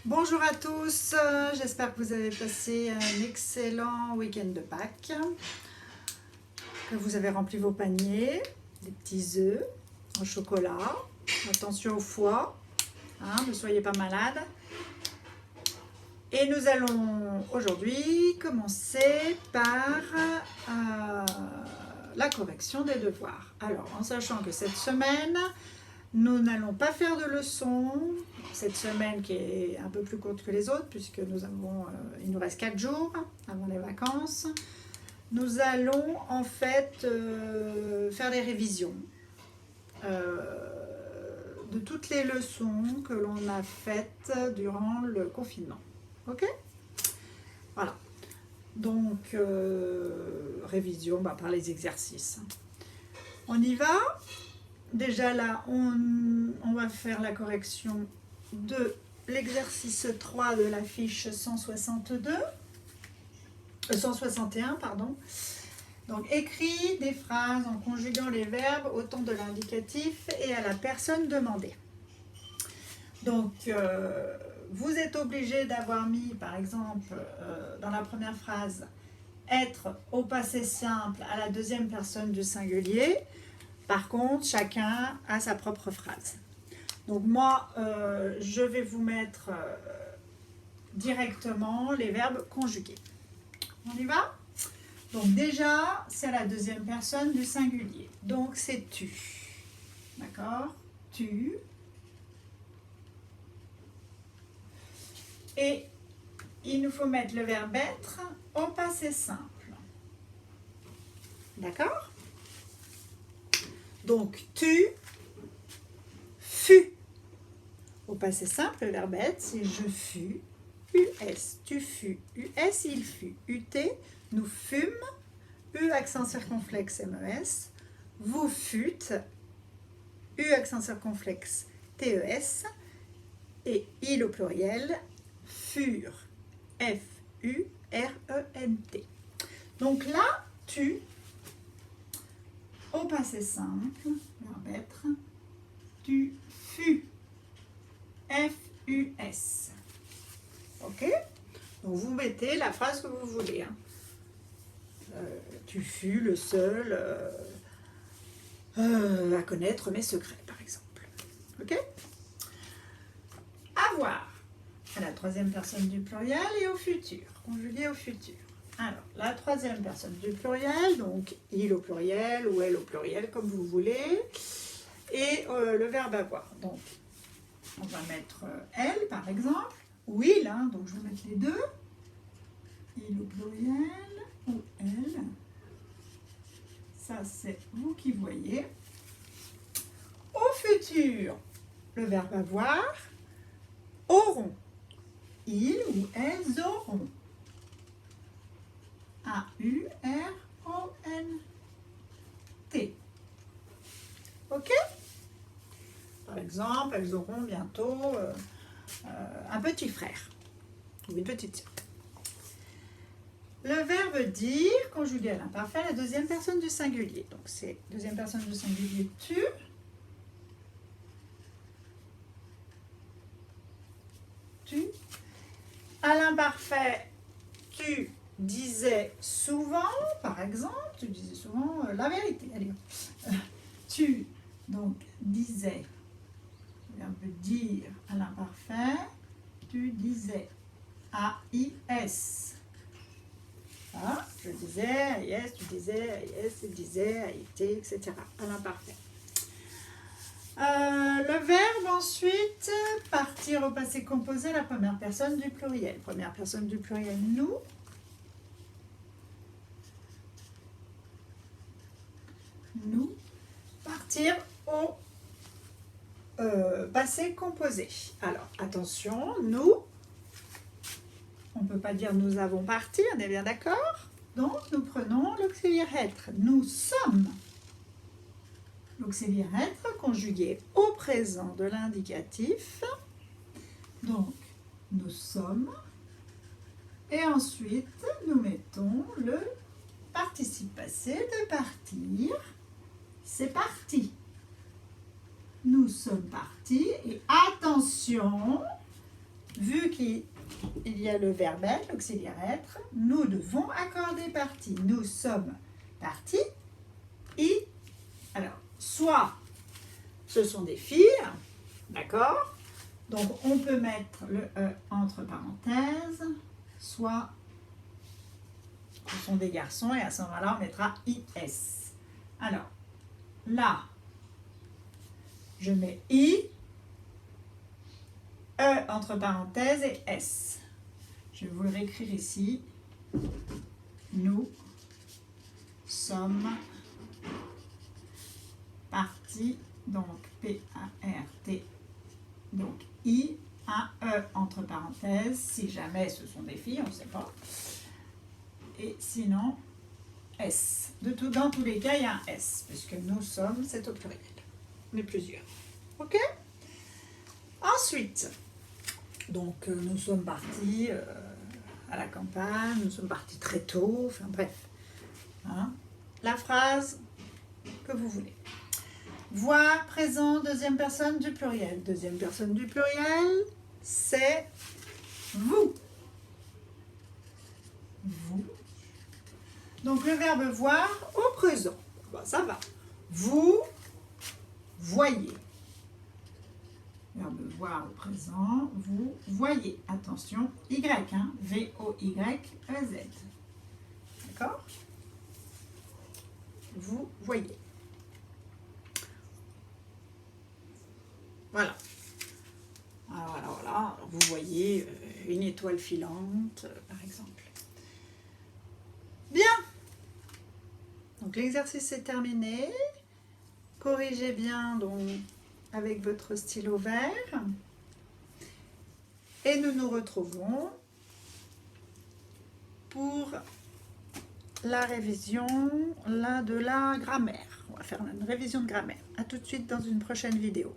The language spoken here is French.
Bonjour à tous, j'espère que vous avez passé un excellent week-end de Pâques, que vous avez rempli vos paniers, des petits œufs au chocolat, attention au foie, ne soyez pas malade. Et nous allons aujourd'hui commencer par la correction des devoirs. Alors, en sachant que cette semaine, nous n'allons pas faire de leçons, cette semaine qui est un peu plus courte que les autres, puisque il nous reste 4 jours avant les vacances. Nous allons en fait faire des révisions de toutes les leçons que l'on a faites durant le confinement. Ok ? Voilà. Donc, révision par les exercices. On y va ? Déjà là, on va faire la correction de l'exercice 3 de la fiche 161, pardon. Donc, écrit des phrases en conjuguant les verbes au temps de l'indicatif et à la personne demandée. Donc, vous êtes obligé d'avoir mis, par exemple, dans la première phrase, être au passé simple à la deuxième personne du singulier. Par contre, chacun a sa propre phrase. Donc moi, je vais vous mettre directement les verbes conjugués. On y va ? Donc déjà, c'est la deuxième personne du singulier. Donc c'est tu. D'accord ? Tu. Et il nous faut mettre le verbe être au passé simple. D'accord ? Donc, tu fus. Au passé simple, le verbe être, c'est je fus. US, tu fus. US, il fut. UT, nous fûmes. U, accent circonflexe, MES. Vous fûtes. U, accent circonflexe, TES. Et il au pluriel, furent. FURENT. Donc là, tu, au passé simple, verbe être, tu fus. FUS. Ok ? Donc vous mettez la phrase que vous voulez. Tu fus le seul à connaître mes secrets, par exemple. Ok ? Avoir. À la troisième personne du pluriel et au futur. Conjugué au futur. Alors, la troisième personne du pluriel, donc il au pluriel ou elle au pluriel, comme vous voulez. Et le verbe avoir. Donc, on va mettre elle, par exemple, ou il, donc je vais mettre les deux. Il au pluriel ou elle. Ça, c'est vous qui voyez. Au futur, le verbe avoir, auront. Ils ou elles auront. A-U-R-O-N-T. Ok ? Par exemple, elles auront bientôt un petit frère ou une petite sœur. Le verbe dire, conjugué à l'imparfait, la deuxième personne du singulier. Donc c'est deuxième personne du singulier tu. Tu. À l'imparfait, tu disais souvent, par exemple, tu disais souvent la vérité. Allez, tu donc disais. On peut dire à l'imparfait, tu disais A-I-S. Je disais A-I-S, tu disais A-I-S, tu disais A-I-T, etc. À l'imparfait. Le verbe ensuite, partir au passé composé, la première personne du pluriel. Première personne du pluriel, nous. Nous. Partir au passé composé. Alors, attention, nous, on ne peut pas dire nous avons parti, on est bien d'accord ? Donc, nous prenons l'auxiliaire être. Nous sommes. L'auxiliaire être conjugué au présent de l'indicatif. Donc, nous sommes. Et ensuite, nous mettons le participe passé de partir. C'est parti. Nous sommes partis. Et attention, vu qu'il y a le verbe être, l'auxiliaire être, nous devons accorder partie. Nous sommes partis. I. Alors, soit ce sont des filles, d'accord? Donc, on peut mettre le E entre parenthèses, soit ce sont des garçons, et à ce moment-là, on mettra IS. Alors, là, je mets I, E entre parenthèses et S. Je vais vous le réécrire ici. Nous sommes partis, donc P-A-R-T, donc I, un E entre parenthèses, si jamais ce sont des filles, on ne sait pas. Et sinon, S. Dans tous les cas, il y a un S, puisque nous sommes, c'est au pluriel. On est plusieurs. OK? Ensuite, donc nous sommes partis à la campagne, nous sommes partis très tôt, enfin bref. Hein? La phrase que vous voulez. Voix présent, deuxième personne du pluriel. Deuxième personne du pluriel, c'est vous. Vous. Donc le verbe voir au présent. Bon, ça va. Vous voyez. Verbe voir au présent, vous voyez. Attention, Y, hein, V-O-Y-E-Z. D'accord? Vous voyez. Voilà. Alors, voilà. Vous voyez une étoile filante, par exemple. Bien. Donc l'exercice est terminé. Corrigez bien donc avec votre stylo vert. Et nous nous retrouvons pour la révision de la grammaire. On va faire une révision de grammaire. À tout de suite dans une prochaine vidéo.